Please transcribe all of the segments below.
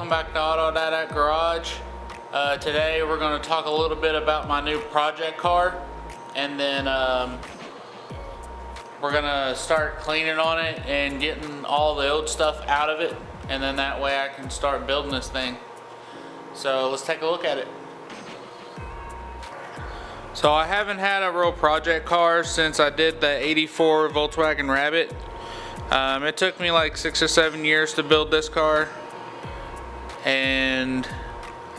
welcome back to Auto Dad Garage. Today we're going to talk a little bit about my new project car, and then we're going to start cleaning on it and getting all the old stuff out of it, and then that way I can start building this thing. So let's take a look at it. So I haven't had a real project car since I did the '84 Volkswagen Rabbit. It took me like 6 or 7 years to build this car, and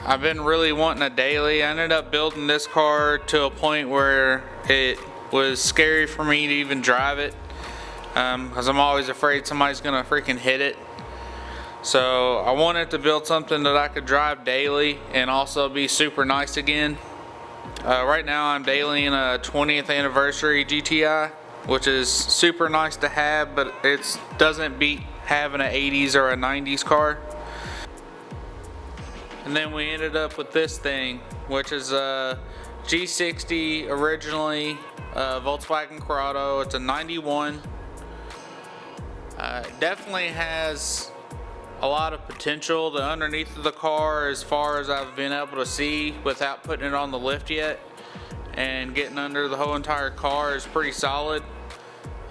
I've been really wanting a daily. I ended up building this car to a point where it was scary for me to even drive it, because I'm always afraid somebody's gonna freaking hit it. So I wanted to build something that I could drive daily and also be super nice again. Right now I'm dailying a 20th anniversary GTI, which is super nice to have, but it doesn't beat having an 80s or a 90s car. And then we ended up with this thing, which is a G60 originally, Volkswagen Corrado. It's a 91. Definitely has a lot of potential. The underneath of the car, as far as I've been able to see without putting it on the lift yet and getting under the whole entire car, is pretty solid.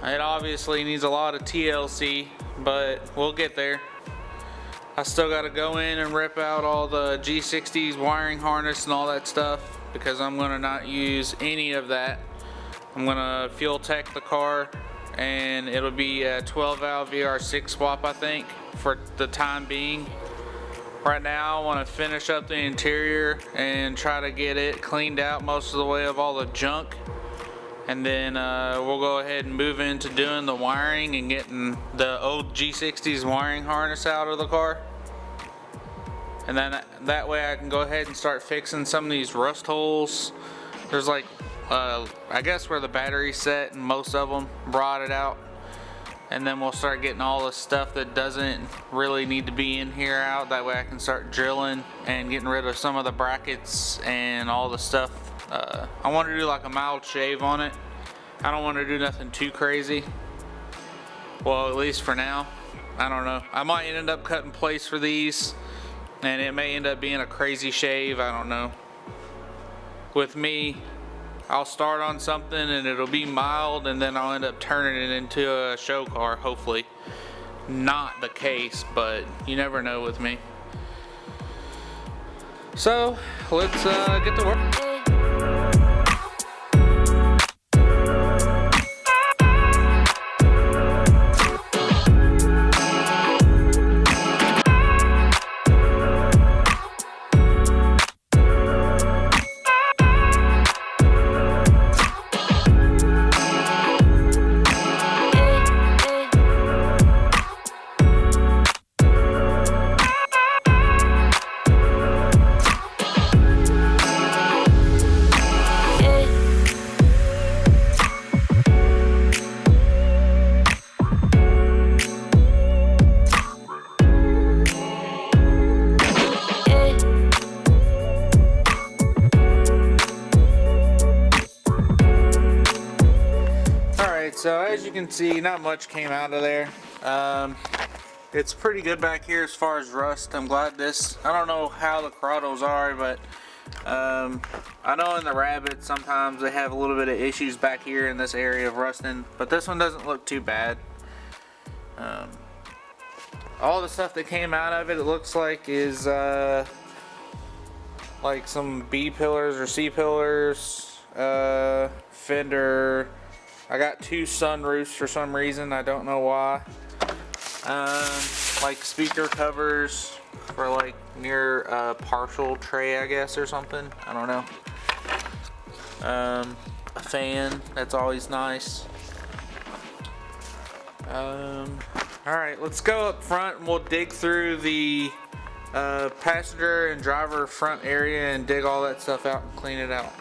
It obviously needs a lot of TLC, but we'll get there. I still got to go in and rip out all the G60's wiring harness and all that stuff, because I'm going to not use any of that. I'm going to fuel tech the car, and it'll be a 12 valve VR6 swap, I think, for the time being. Right now I want to finish up the interior and try to get it cleaned out most of the way of all the junk, and then we'll go ahead and move into doing the wiring and getting the old G60's wiring harness out of the car. And then that way I can go ahead and start fixing some of these rust holes. There's like I guess where the battery's set, and most of them rotted out. And then we'll start getting all the stuff that doesn't really need to be in here out. That way I can start drilling and getting rid of some of the brackets and all the stuff. I want to do like a mild shave on it. I don't want to do nothing too crazy. Well, at least for now. I don't know. I might end up cutting place for these, and it may end up being a crazy shave. I don't know. With me, I'll start on something and it'll be mild, and then I'll end up turning it into a show car, hopefully. Not the case, but you never know with me. So let's get to work. So as you can see, not much came out of there. It's pretty good back here as far as rust. I'm glad this, I don't know how the Corrados are, but I know in the Rabbit sometimes they have a little bit of issues back here in this area of rusting, but this one doesn't look too bad. All the stuff that came out of it, it looks like, is like some B pillars or C pillars, fender. I got 2 sunroofs for some reason, I don't know why. Like speaker covers for like near a partial tray, I guess, or something. I don't know. A fan, that's always nice. Alright, let's go up front and we'll dig through the passenger and driver front area and dig all that stuff out and clean it out.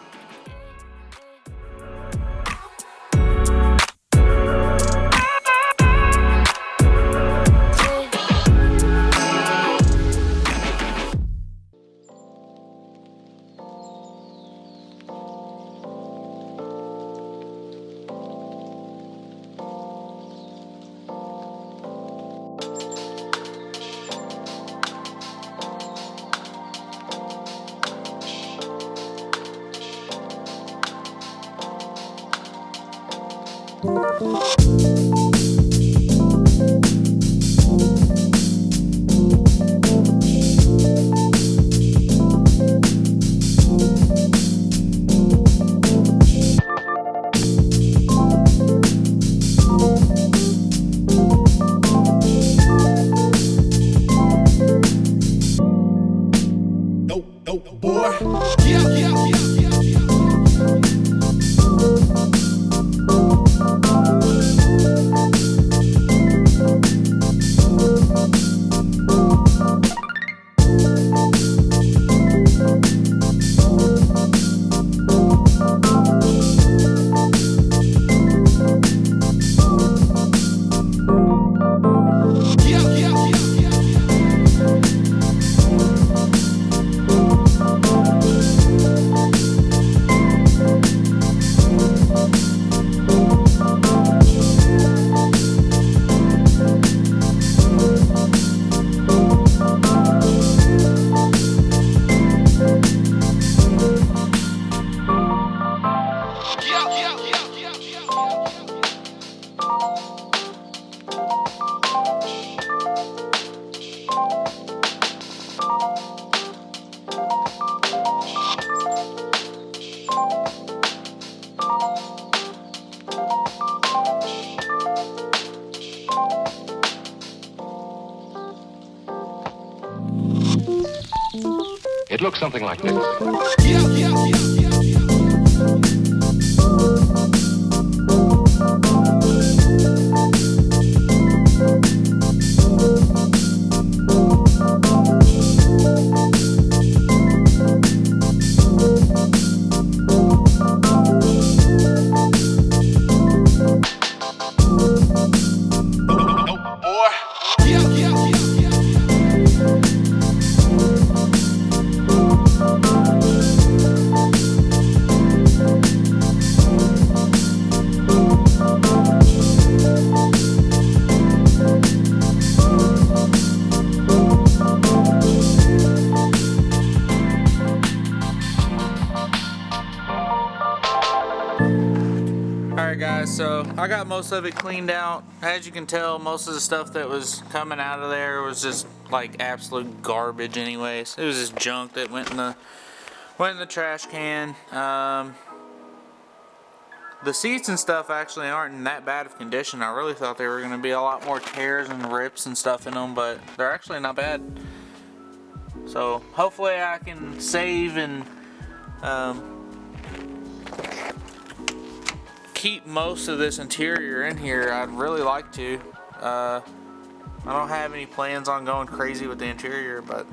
It looks something like this. Alright guys, so I got most of it cleaned out. As you can tell, most of the stuff that was coming out of there was just like absolute garbage anyways. It was just junk that went in the trash can. The seats and stuff actually aren't in that bad of condition. I really thought they were going to be a lot more tears and rips and stuff in them, but they're actually not bad. So hopefully I can save and keep most of this interior in here. I'd really like to. I don't have any plans on going crazy with the interior, but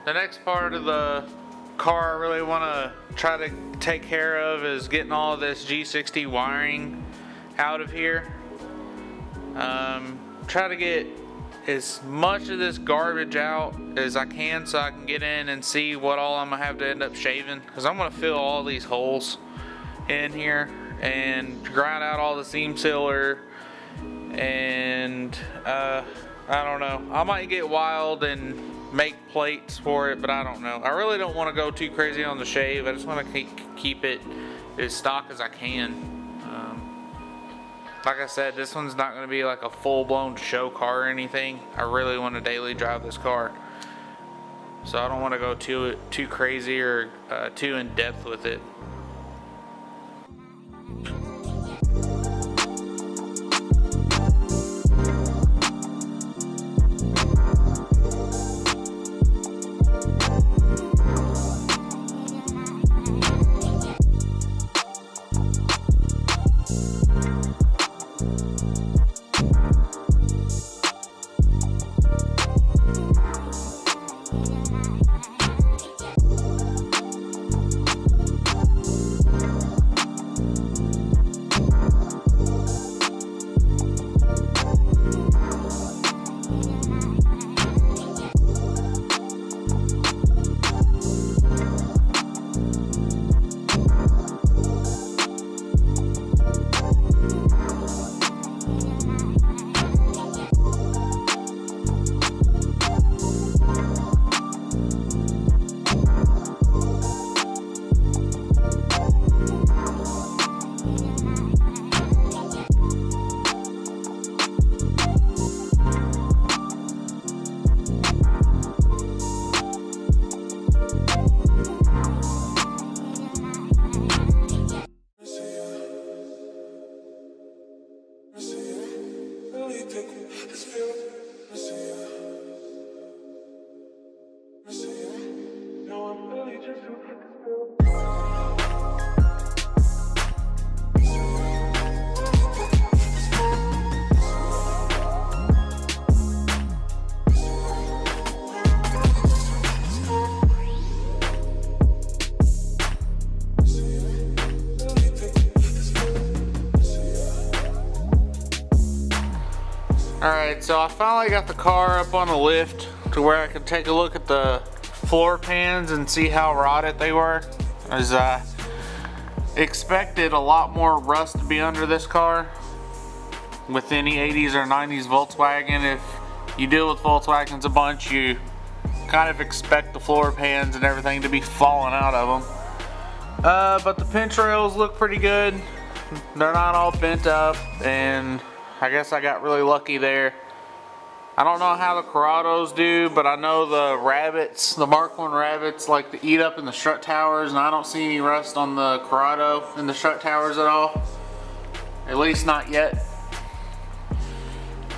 the next part of the car I really want to try to take care of is getting all of this G60 wiring out of here. Try to get as much of this garbage out as I can so I can get in and see what all I'm gonna have to end up shaving, because I'm gonna fill all these holes in here and grind out all the seam sealer, and I don't know, I might get wild and make plates for it, but I don't know. I really don't want to go too crazy on the shave. I just want to keep it as stock as I can. Like I said, this one's not going to be like a full-blown show car or anything. I really want to daily drive this car, so I don't want to go too crazy or too in depth with it. Alright, so I finally got the car up on the lift to where I could take a look at the floor pans and see how rotted they were. As I expected a lot more rust to be under this car with any 80s or 90s Volkswagen. If you deal with Volkswagens a bunch, you kind of expect the floor pans and everything to be falling out of them. But the pinch rails look pretty good. They're not all bent up, and I guess I got really lucky there. I don't know how the Corrados do, but I know the rabbits, the Mark 1 rabbits, like to eat up in the strut towers, and I don't see any rust on the Corrado in the strut towers at all. At least not yet.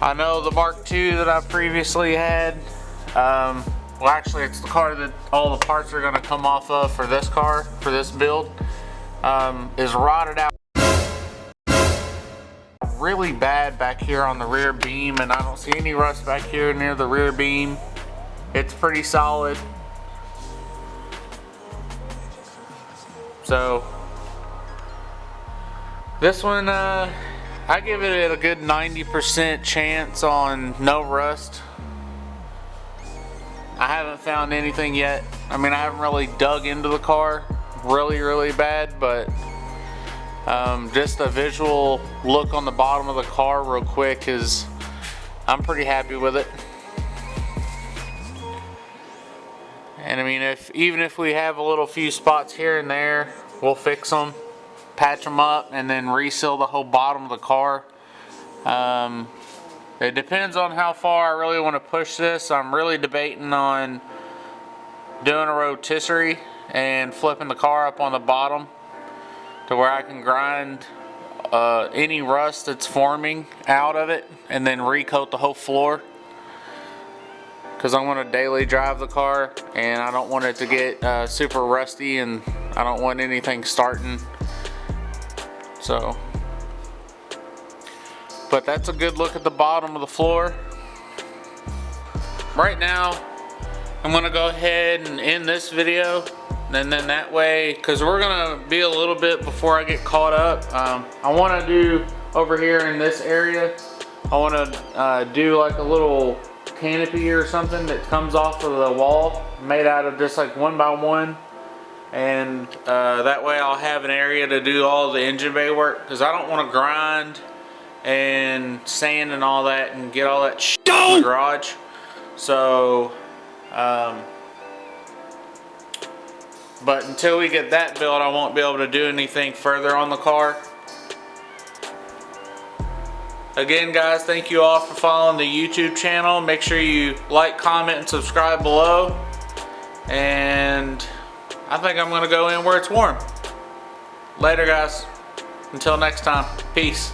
I know the Mark 2 that I previously had, well actually it's the car that all the parts are gonna come off of for this car, for this build, is rotted out really bad back here on the rear beam, and I don't see any rust back here near the rear beam. It's pretty solid. So this one, I give it a good 90% chance on no rust. I haven't found anything yet. I mean, I haven't really dug into the car really bad, but just a visual look on the bottom of the car real quick is, I'm pretty happy with it. And I mean, even if we have a little few spots here and there, we'll fix them, patch them up, and then reseal the whole bottom of the car. It depends on how far I really want to push this. I'm really debating on doing a rotisserie and flipping the car up on the bottom to where I can grind any rust that's forming out of it and then recoat the whole floor, because I'm going to daily drive the car and I don't want it to get super rusty, and I don't want anything starting. So, but that's a good look at the bottom of the floor. Right now I'm going to go ahead and end this video. And then that way, because we're gonna be a little bit before I get caught up, I want to do over here in this area, I want to do like a little canopy or something that comes off of the wall, made out of just like 1x1, and that way I'll have an area to do all the engine bay work, because I don't want to grind and sand and all that and get all that shit in the garage. So but until we get that built, I won't be able to do anything further on the car. Again, guys, thank you all for following the YouTube channel. Make sure you like, comment, and subscribe below. And I think I'm going to go in where it's warm. Later, guys. Until next time. Peace.